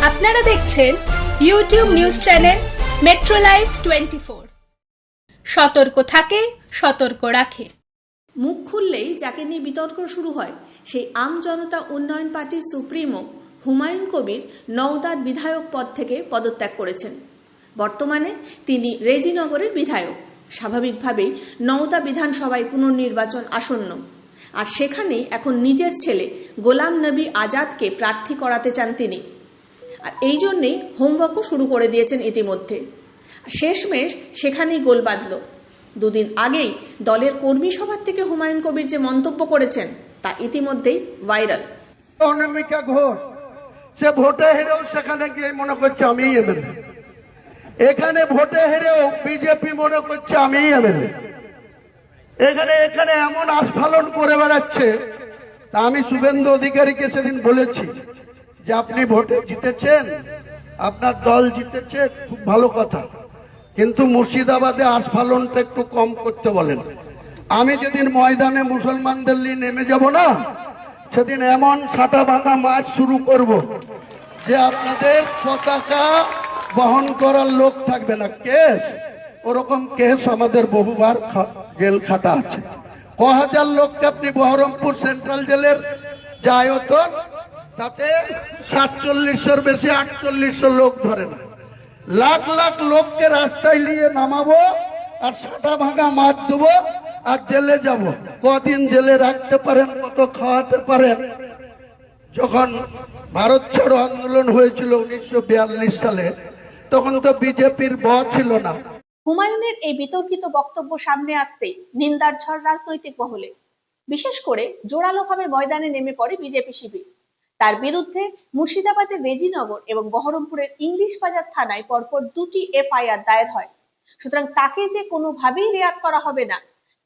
আপনারা দেখছেন YouTube news channel metro live 24। সতর্ক থাকে, সতর্ক রাখে। মুখ খুললেই যাকে নিয়ে বিতর্ক শুরু হয় সেই আম জনতা উন্নয়ন পার্টির সুপ্রিমো হুমায়ুন কবির নওদার বিধায়ক পদ থেকে পদত্যাগ করেছেন। বর্তমানে তিনি রেজিনগরের বিধায়ক। স্বাভাবিকভাবেই নওদা বিধানসভায় পুনর্নির্বাচন আসন্ন, আর সেখানেই এখন নিজের ছেলে গোলাম নবী আজাদকে প্রার্থী করাতে চান তিনি। আর এই জন্যেই হোমওয়ার্কও শুরু করে দিয়েছেন ইতিমধ্যে। শেষমেশ সেখানেই গোল বাঁধল। দুদিন আগেই দলের কর্মী সভার থেকে হুমায়ুন কবির যে মন্তব্য করেছেন তা ইতিমধ্যেই ভাইরাল। অনামিকা ঘোষ সে ভোটে হেরেও সেখানে গিয়ে মনে করছে আমি এমএলএ, এখানে ভোটে হেরেও বিজেপি মনে করছে আমি এমএলএ, এখানে এমন আস্ফালন করে বেড়াচ্ছে। তা আমি শুভেন্দু অধিকারীকে সেদিন বলেছি যে আপনি ভোটে জিতেছেন, আপনার দল জিতেছে, খুব ভালো কথা, কিন্তু মুর্শিদাবাদে আস্ফালনটা একটু কম করতে বলেন। আমি যেদিন ময়দানে মুসলমানদের নিয়ে নেমে যাব না, সেদিন এমন সাটা ভাঙা মাছ শুরু করব যে আপনাদের পতাকা বহন করার লোক থাকবে না। কেস ওরকম কেস আমাদের বহুবার জেল খাটা আছে। ক হাজার লোককে আপনি বহরমপুর সেন্ট্রাল জেলের যে আয়তন, তাতে 4700-র বেশি 4800 লোক ধরে না। লাখ লাখ লোককে রাস্তায় নিয়ে নামাবো আর সাটা ভাঙা মাছ দেবো আর জেলে যাব। কদিন জেলে রাখতে পারেন, কত খাওয়াতে পারেন। যখন ভারত ছাড়ো আন্দোলন হয়েছিল 1942 সালে, তখন তো বিজেপির ব ছিল না। হুমায়ুনের এই বিতর্কিত বক্তব্য সামনে আসতেই নিন্দার ঝড় রাজনৈতিক মহলে। বিশেষ করে জোরালোভাবে ময়দানে নেমে পড়ে বিজেপি শিবির। তার বিরুদ্ধে মুর্শিদাবাদের রেজিনগর এবং বহরমপুরের ইংলিশ বাজার থানায় পরপর 2টি এফআইআর দায়ের হয়। সুতরাং তাকে যে কোনোভাবেই রেয়াত করা হবে না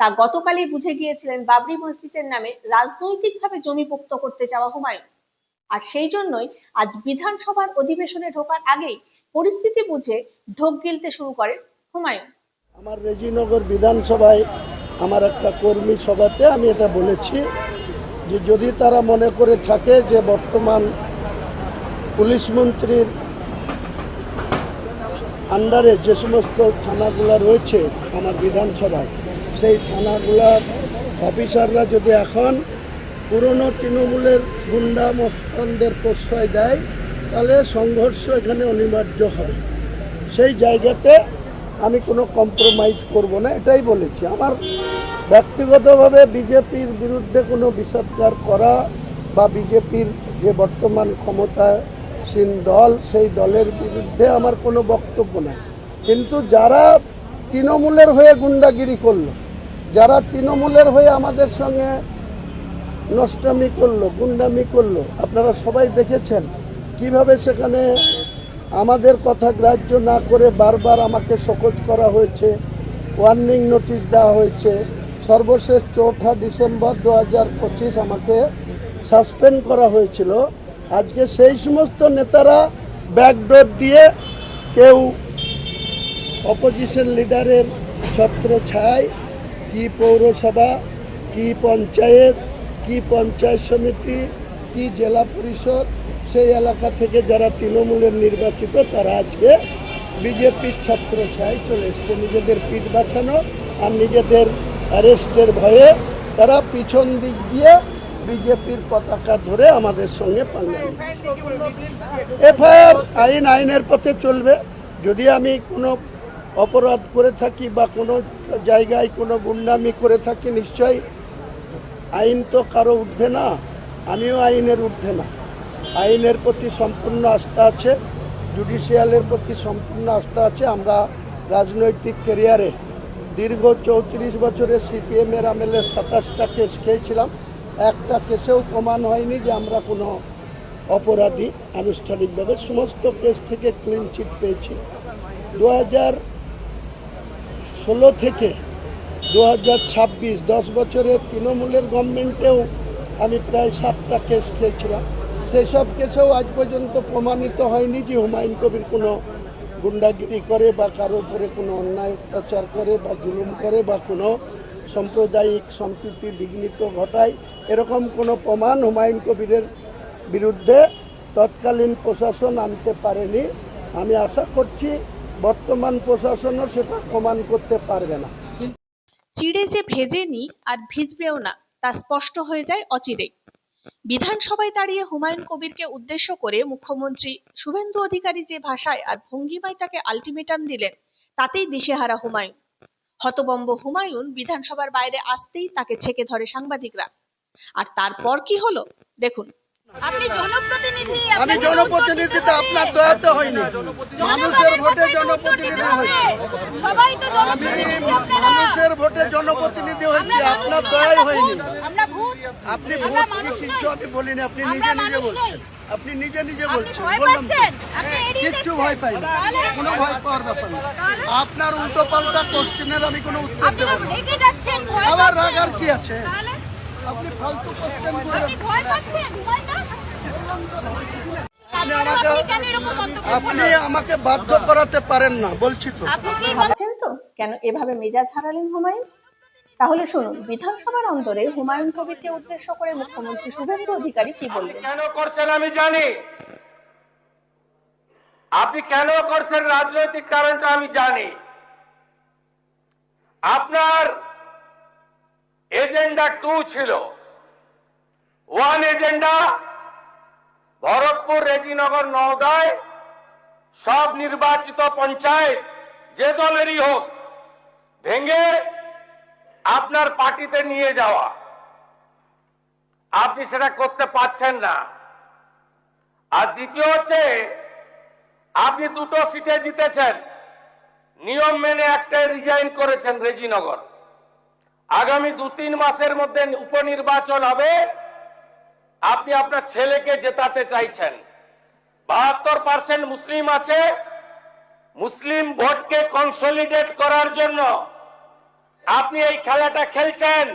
তা গতকালই বুঝে গিয়েছিলেন বাবরি মসজিদের নামে রাজনৈতিকভাবে জমি পোক্ত করতে চাওয়া হুমায়ুন। আর সেই জন্যই আজ বিধানসভার অধিবেশনে ঢোকার আগেই পরিস্থিতি বুঝে ঢোক গিলতে শুরু করেন হুমায়ুন। আমার রেজিনগর বিধানসভায় আমার একটা কর্মী সভাতে আমি এটা বলেছি যে যদি তারা মনে করে থাকে যে বর্তমান পুলিশ মন্ত্রীর আন্ডারে যে সমস্ত থানাগুলো রয়েছে আমার বিধানসভায়, সেই থানাগুলার অফিসাররা যদি এখন পুরনো তৃণমূলের গুন্ডা মস্তানদের প্রশ্রয় দেয়, তাহলে সংঘর্ষ এখানে অনিবার্য হবে। সেই জায়গাতে আমি কোনো কম্প্রোমাইজ করব না, এটাই বলেছি। আমার ব্যক্তিগতভাবে বিজেপির বিরুদ্ধে কোনো বিষোদ্গার করা বা বিজেপির যে বর্তমান ক্ষমতাসীন দল, সেই দলের বিরুদ্ধে আমার কোনো বক্তব্য নাই। কিন্তু যারা তৃণমূলের হয়ে গুন্ডাগিরি করলো, যারা তৃণমূলের হয়ে আমাদের সঙ্গে নষ্টামি করলো, গুন্ডামি করলো, আপনারা সবাই দেখেছেন কিভাবে সেখানে আমাদের কথা গ্রাহ্য না করে বারবার আমাকে শোকজ করা হয়েছে, ওয়ার্নিং নোটিশ দেওয়া হয়েছে। সর্বশেষ 4 ডিসেম্বর 2025 আমাকে সাসপেন্ড করা হয়েছিল। আজকে সেই সমস্ত নেতারা ব্যাকডোর দিয়ে কেউ অপোজিশন লিডারের ছত্র ছায়, কি পৌরসভা, কি পঞ্চায়েত, কি পঞ্চায়েত সমিতি, কি জেলা পরিষদ, সেই এলাকা থেকে যারা তৃণমূলের নির্বাচিত তারা আজকে বিজেপির ছত্র ছায় চলে এসছে। নিজেদের পিঠ বাঁচানো আর নিজেদের অ্যারেস্টের ভয়ে তারা পিছন দিক দিয়ে বিজেপির পতাকা ধরে আমাদের সঙ্গে পাঙ্গা নিচ্ছে। এফআইআর আইনের পথে চলবে। যদি আমি কোনো অপরাধ করে থাকি বা কোনো জায়গায় কোনো গুন্ডামি করে থাকি, নিশ্চয়ই আইন তো কারো ঊর্ধ্বে না, আমিও আইনের ঊর্ধ্বে না। আইনের প্রতি সম্পূর্ণ আস্থা আছে, জুডিশিয়ালের প্রতি সম্পূর্ণ আস্থা আছে। আমরা রাজনৈতিক ক্যারিয়ারে দীর্ঘ 34 বছরের সিপিএমের আমলে 27টা কেস খেয়েছিলাম। একটা কেসেও প্রমাণ হয়নি যে আমরা কোনো অপরাধী। আনুষ্ঠানিকভাবে সমস্ত কেস থেকে ক্লিন চিট পেয়েছি। 2016 থেকে 2026 10 বছরের তৃণমূলের গভর্নমেন্টেও আমি প্রায় 7টা কেস খেয়েছিলাম। সেই সব কেসেও আজ পর্যন্ত প্রমাণিত হয়নি যে হুমায়ুন কবির কোনো গুন্ডাগিরি করে বা কারো উপরে কোনো অন্যায় অত্যাচার করে বা জুলুম করে বা কোনো সাম্প্রদায়িক সম্প্রীতি বিঘ্নিত ঘটায়। এরকম কোনো প্রমাণ হুমায়ুন কবিরের বিরুদ্ধে তৎকালীন প্রশাসন আনতে পারেনি। আমি আশা করছি বর্তমান প্রশাসনও সেটা প্রমাণ করতে পারবে না। চিড়ে যে ভেজেনি আর ভিজবেও না তা স্পষ্ট হয়ে যায় অচিরেই। বিধানসভায় দাঁড়িয়ে হুমায়ুন কবিরকে উদ্দেশ্য করে মুখ্যমন্ত্রী শুভেন্দু অধিকারী যে ভাষায় আর ভঙ্গিমায় তাকে আলটিমেটাম দিলেন, তাতেই দিশেহারা হুমায়ুন। হতবম্ব হুমায়ুন বিধানসভার বাইরে আসতেই তাকে ছেকে ধরে সাংবাদিকরা। আর তারপর কি হলো দেখুন। আপনি জনপ্রতিনিধি, আমি জনপ্রতিনিধিতে আপনার দয়াতে হয়নি, মানুষের ভোটে জনপ্রতিনিধি হয়েছে। সবাই তো আমি জনপ্রতিনিধি, আপনারা মানুষের ভোটে জনপ্রতিনিধি হয়েছে, আপনার দয়াই হয়নি। আমরা ভূত, আপনি ভোট কি কিছু আমি বলিনি, আপনি নিজে নিজে বলছেন, আপনি নিজে নিজে আপনি বলছেন। ভয় বললাম তো, পাচ্ছেন, আপনি এড়িয়ে কিচ্ছু যাচ্ছেন। ভয় পাই না, কোনো ভয় পাওয়ার ব্যাপার না। আপনার উল্টো পাল্টা কোশ্চেনের আমি কোনো উত্তর আপনি দেবো তো না। রেগে যাচ্ছেন, ভয় আবার পাচ্ছেন। রাগার কি আছে? তাহলে আপনি ফালতু কোশ্চেন আপনি করবেন। ভয় পাচ্ছেন, ভয় না? আপনি তারপরেও আমাকে আপনি কেন এরকম মন্তব্য আপনি করলেন? আমাকে বাধ্য করাতে পারেন না, বলছি তো। আপনি কি বলছেন? ভাবছেন তো কেন এভাবে মেজাজ হারালেন হুমায়ুন? তাহলে শুনুন বিধানসভার অন্তরে হুমায়ুন কবিরকে উদ্দেশ্য করে মুখ্যমন্ত্রী শুভেন্দু অধিকারী কি বললেন। কেন করছেন আমি জানি, আপনি কেন করছেন রাজনৈতিক কারণটা আমি জানি। আপনার এজেন্ডা 2 ছিল। 1 এজেন্ডা ভরতপুর, রেজিনগর, নওদায় সব নির্বাচিত পঞ্চায়েত যে দলেরই হোক ভেঙে আপনার পার্টিতে নিয়ে যাওয়া। আপনি সেটা করতে পারছেন না। আর দ্বিতীয় হচ্ছে, আপনি 2টো সিটে জিতেছেন, নিয়ম মেনে একটাই রিজাইন করেছেন রেজিনগর। আগামী 2-3 মাসের মধ্যে উপনির্বাচন হবে, আপনি আপনার ছেলেকে জেতাতে চাইছেন। 72% মুসলিম আছে, মুসলিম ভোটকে কনসলিডেট করার জন্য আপনি এই খেলাটা খেলছেন।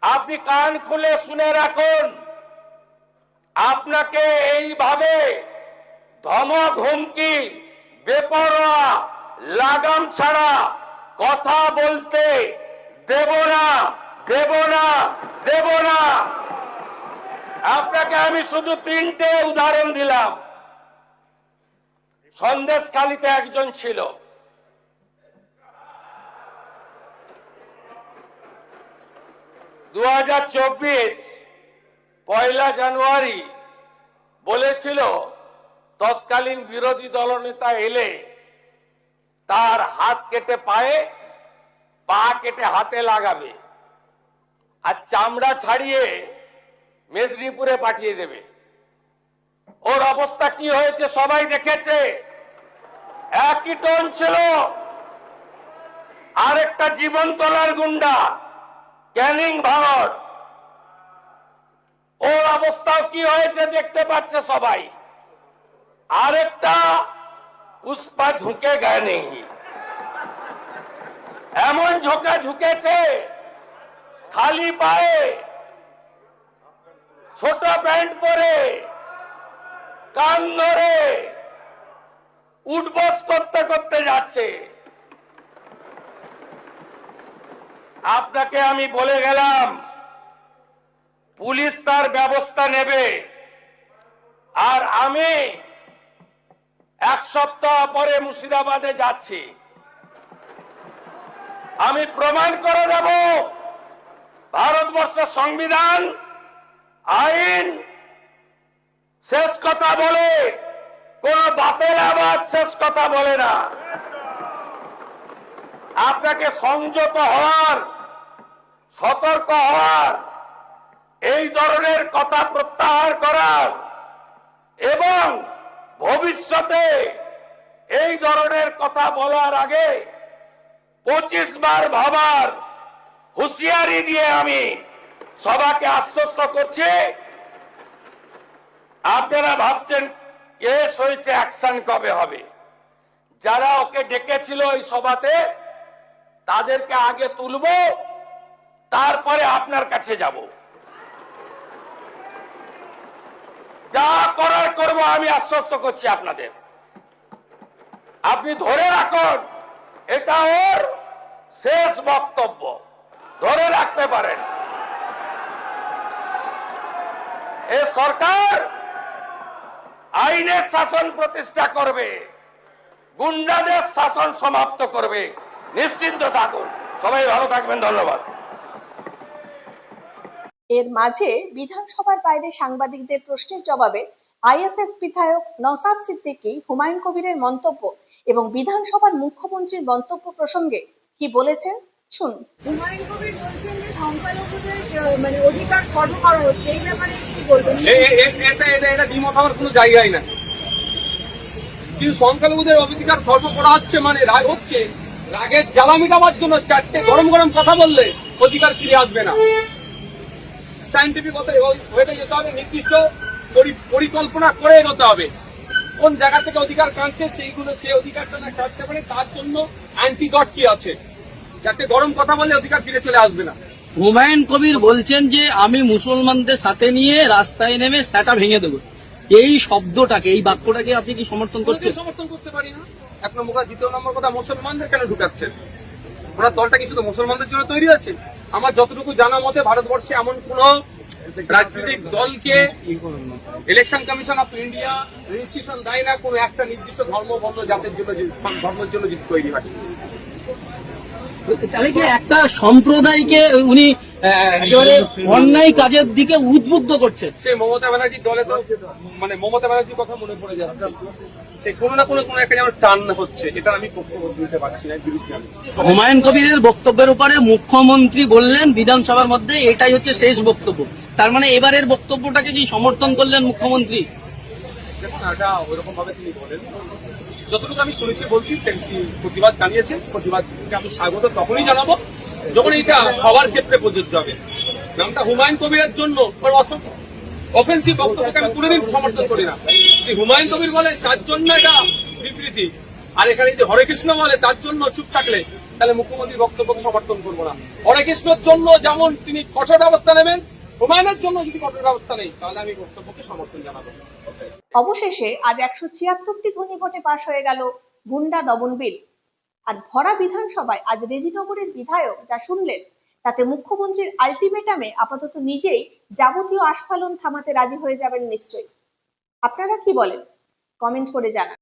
আপনি কান খুলে শুনে রাখুন, আপনাকে এইভাবে ধমক হুমকি বেপরোয়া লাগাম ছাড়া কথা বলতে দেব না, দেব না, দেব না। আপনাকে আমি শুধু 3টে উদাহরণ দিলাম। সন্দেশখালীতে একজন ছিল, পয়লা জানুয়ারি বলেছিল তৎকালীন বিরোধী দলনেতা এলে তার হাত কেটে পায়ে, পা কেটে হাতে লাগাবে আর চামড়া ছাড়িয়ে মেদিনীপুরে পাঠিয়ে দেবে। ওর অবস্থা কি হয়েছে সবাই দেখেছে। একই টোন ছিল। আরেকটা জীবনতলার গুন্ডা ক্যানিং ভারত, ওর অবস্থাও কি হয়েছে দেখতে পাচ্ছে সবাই। আরেকটা পুষ্পা ঝুঁকে গায়ে নেই, এমন ঝোঁকা ঝুঁকেছে খালি পায়ে, ছোট প্যান্ট পরে, কান ধরে উঠবস করতে করতে যাচ্ছে। আপনাকে আমি বলে গেলাম পুলিশ তার ব্যবস্থা নেবে। আর আমি 1 সপ্তাহ পরে মুর্শিদাবাদে যাচ্ছি। আমি প্রমাণ করে দেব ভারতবর্ষের সংবিধান, আইন শেষ কথা বলে, কোন বাতেল আবাদ শেষ কথা বলে না। আপনাকে সংযত হওয়ার, সতর্ক হওয়ার, এই ধরনের কথা প্রত্যাহার করার এবং ভবিষ্যতে এই ধরনের কথা বলার আগে 25 বার ভাবার হুঁশিয়ারি দিয়ে আমি সবাইকে আশ্বস্ত করছি। আপনারা ভাবছেন কেস হয়েছে, অ্যাকশন কবে হবে? যারা ওকে ডেকেছিল এই সভাতে তাদেরকে আগে তুলব, তারপরে আপনার কাছে যাব। যা করার করব, আমি আশ্বস্ত করছি আপনাদের। আপনি ধরে রাখুন, এটা ওর শেষ বক্তব্য, ধরে রাখতে পারেন। এ সরকার আইনের শাসন প্রতিষ্ঠা করবে, গুন্ডাদের শাসন সমাপ্ত করবে। নিশ্চিন্ত থাকুন, সবাই ভালো থাকবেন। ধন্যবাদ। এর মাঝে বিধানসভার বাইরে সাংবাদিকদের প্রশ্নের জবাবে আইএসএফ বিধায়ক নওশাদ সিদ্দিকী হুমায়ুন কবিরের মন্তব্য এবং বিধানসভার মুখ্যমন্ত্রীর মন্তব্য প্রসঙ্গে কি বলেছেন শুনুন। হুমায়ুন কবির বলছেন যে সংখ্যালঘুদের মানে অধিকার খর্ব করা হচ্ছে, এই ব্যাপারে কি বলবেন? এটা দ্বিমত হওয়ার কোনো জায়গাই না। কিন্তু সংখ্যালঘুদের অধিকার খর্ব করা হচ্ছে মানে রাগ হচ্ছে, রাগের জ্বালা মেটাবার জন্য চারটে গরম গরম কথা বললে অধিকার ফিরে আসবে না। সায়েন্টিফিক হয়ে যেতে হবে, নির্দিষ্ট পরিকল্পনা করে এগোতে হবে। কোন জায়গা থেকে অধিকার কাটছে সেইগুলো সেই অধিকারটা না কাটতে পারে, তার জন্য অ্যান্টিডট কি আছে। চারটে গরম কথা বললে অধিকার ফিরে চলে আসবে না। হুমায়ুন কবির বলছেন যে আমি মুসলমানদের সাথে নিয়ে রাস্তায় নেমে সেটা ভেঙে দেবো, এই শব্দটাকে, এই বাক্যটাকে আপনি কি সমর্থন করছেন? সমর্থন করতে পারি না। এক নম্বর কথা। দ্বিতীয় নম্বর কথা, মুসলমানদের কেন ঢুকাচ্ছেন? ওনার দলটা কি শুধু মুসলমানদের জন্য তৈরি আছে? আমার যতটুকু জানা মতে ভারতবর্ষে এমন কোন রাজনৈতিক দলকে election commission of India registration দেয় না কোন একটা নির্দিষ্ট ধর্মবর্ণ জাতের জন্য, ধর্মের জন্য যদি তৈরি হয়। তাহলে কি একটা সম্প্রদায়কে উনি একেবারে অন্যায় কাজের দিকে উদ্বুদ্ধ করছেন? সে মমতা ব্যানার্জির দলে তো মানে মমতা ব্যানার্জির কথা মনে পড়ে যাচ্ছে। সে কোনো না কোনো একটা যেন টান হচ্ছে, এটা আমি বক্তব্য দিতে পারছি না। বিরুদ্ধে আমি হুমায়ুন কবিরের বক্তব্যের উপরে মুখ্যমন্ত্রী বললেন বিধানসভার মধ্যে এটাই হচ্ছে শেষ বক্তব্য, তার মানে এবারের বক্তব্যটাকে কি সমর্থন করলেন মুখ্যমন্ত্রী? দেখুন, এটা ওইরকম ভাবে তিনি বলেন, যতটুকু আমি শুনেছি বলছি, প্রতিবাদ জানিয়েছে। প্রতিবাদকে আমি স্বাগত তখনই জানাবো যখন এটা সবার ক্ষেত্রে প্রযোজ্য হবে। নামটা হুমায়ুন কবিরের জন্য অফেন্সিভ বক্তব্যকে আমি কোনোদিন সমর্থন করি না। হুমায়ুন কবির বলে তার জন্য এটা বিবৃতি, আর এখানে যদি হরে কৃষ্ণ বলে তার জন্য চুপ থাকলে তাহলে মুখ্যমন্ত্রীর বক্তব্যকে সমর্থন করবো না। হরে কৃষ্ণর জন্য যেমন তিনি কঠোর ব্যবস্থা নেবেন, হুমায়ুনের জন্য যদি কঠোর ব্যবস্থা নেই তাহলে আমি বক্তব্যকে সমর্থন জানাবো। অবশেষে আজ 176টি ঘনীভোটে পাশ হয়ে গেল গুন্ডা দমন বিল। আর ভরা বিধানসভায় আজ রেজিনগরের বিধায়ক যা শুনলেন তাতে মুখ্যমন্ত্রীর আলটিমেটামে আপাতত নিজেই যাবতীয় আস্ফালন থামাতে রাজি হয়ে যাবেন নিশ্চয়ই। আপনারা কি বলেন? কমেন্ট করে জানান।